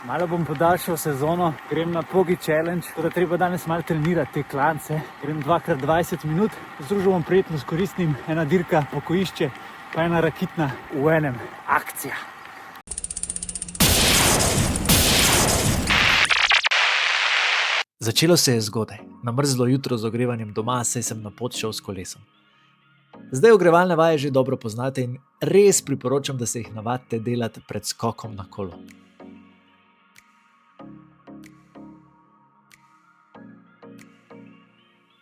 Malo bom podaljšal sezono, grem na Pogi Challenge, tako da treba danes malo trenirati te klance. Grem 2x20 minut, združil bom prijetno s koristnim, ena dirka, pokojišče, pa ena rakitna v enem. Akcija! Začelo se je zgodaj, na mrzlo jutro z ogrevanjem doma, saj sem na pot šel s kolesom. Zdaj ogrevalne vaje že dobro poznate in res priporočam, da se jih navadite delati pred skokom na kolo.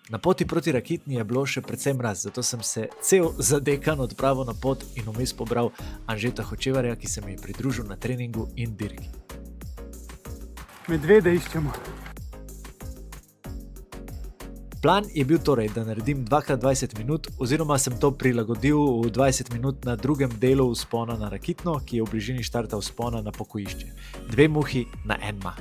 Na poti proti Rakitni je bilo še precej mraz, zato sem se cel zadekan odpravil na pot in vmes pobral Anžeta Hočevarja, ki se mi je pridružil na treningu in dirki. Medvede iščemo. Plan je bil torej, da naredim 2x20 minut, oziroma sem to prilagodil v 20 minut na drugem delu vzpona na Rakitno, ki je v bližini štarta vzpona na pokojišče. 2 muhi na en mah.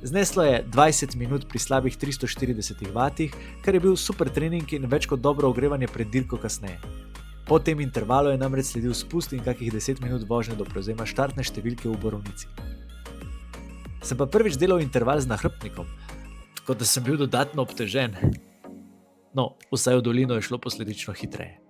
Zneslo je 20 minut pri slabih 340 vatih, kar je bil super trening in več kot dobro ogrevanje pred dirko kasneje. Po tem intervalu je namreč sledil spust in kakih 10 minut vožnje do prevzema štartne številke v Borovnici. Sem pa prvič delal interval z nahrbtnikom, tako da sem bil dodatno obtežen. No, vsaj v dolino je šlo posledično hitreje.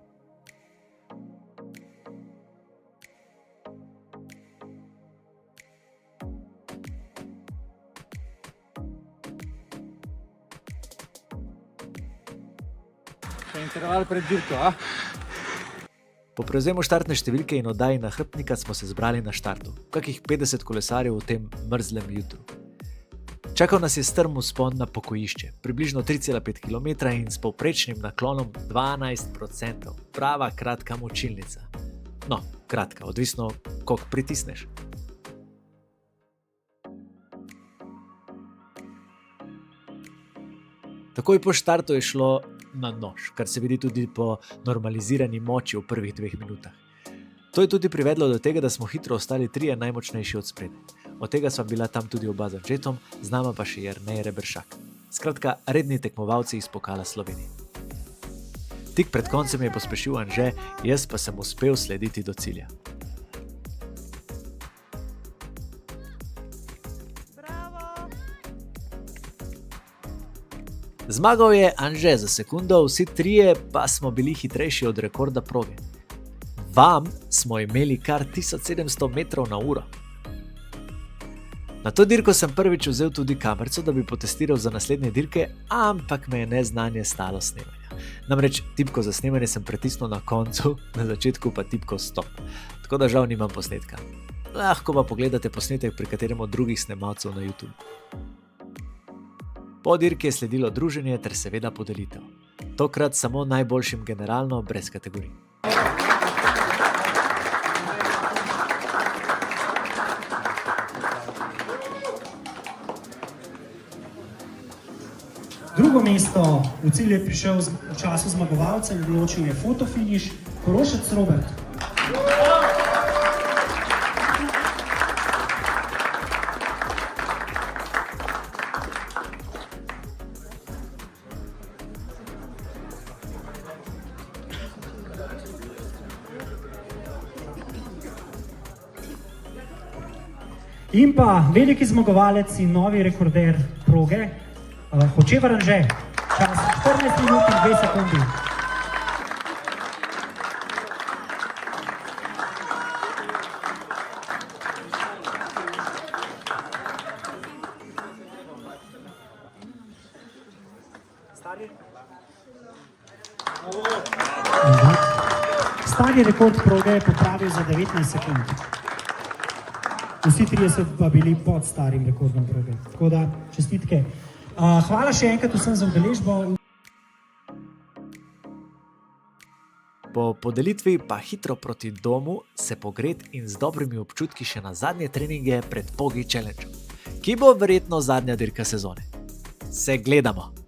Še interval pred dirko, a? Po prevzemu štartne številke in oddaji nahrbtnika smo se zbrali na štartu, kakih 50 kolesarjev v tem mrzlem jutru. Čakal nas je strm vzpon na pokojišče, približno 3,5 km in s povprečnim naklonom 12%. Prava kratka močilnica. No, kratka, odvisno, koliko pritisneš. Takoj po štartu je šlo na nož, kar se vidi tudi po normalizirani moči v prvih 2 minutah. To je tudi privedlo do tega, da smo hitro ostali 3 najmočnejši od spredaj. Od tega sva bila tam tudi oba z Anžetom, z nama pa še Jernej Reberšak. Skratka, redni tekmovalci iz Pokala Slovenije. Tik pred koncem je pospešil Anže, jaz pa sem uspel slediti do cilja. Zmagal je Anže za sekundo, vsi trije pa smo bili hitrejši od rekorda proge. Vam smo imeli kar 1700 metrov na uro. Na to dirko sem prvič vzel tudi kamerco, da bi potestiral za naslednje dirke, ampak me je neznanje stalo snemanja. Namreč tipko za snemanje sem pritisnil na koncu, na začetku pa tipko stop. Tako da žal nimam posnetka. Lahko pa pogledate posnetek pri katerem od drugih snemalcev na YouTube. Po dirki je sledilo druženje ter seveda podelitev. Tokrat samo najboljšim generalno, brez kategorij. Drugo mesto v cilj je prišel v času zmagovalca in odločil je fotofiniš Korošec Robert. In pa veliki zmagovalec in novi rekorder proge, Hočevar Anže, čas 14 minut in 2 sekundi. Stari rekord proge je popravil za 19 sekund. Vsi trije so pa bili pod starim rekordom proge. Tako da, čestitke. Hvala še enkrat vsem za udeležbo. Po podelitvi pa hitro proti domu se pogret in z dobrimi občutki še na zadnje treninge pred Pogi Challenge, ki bo verjetno zadnja dirka sezone. Se gledamo!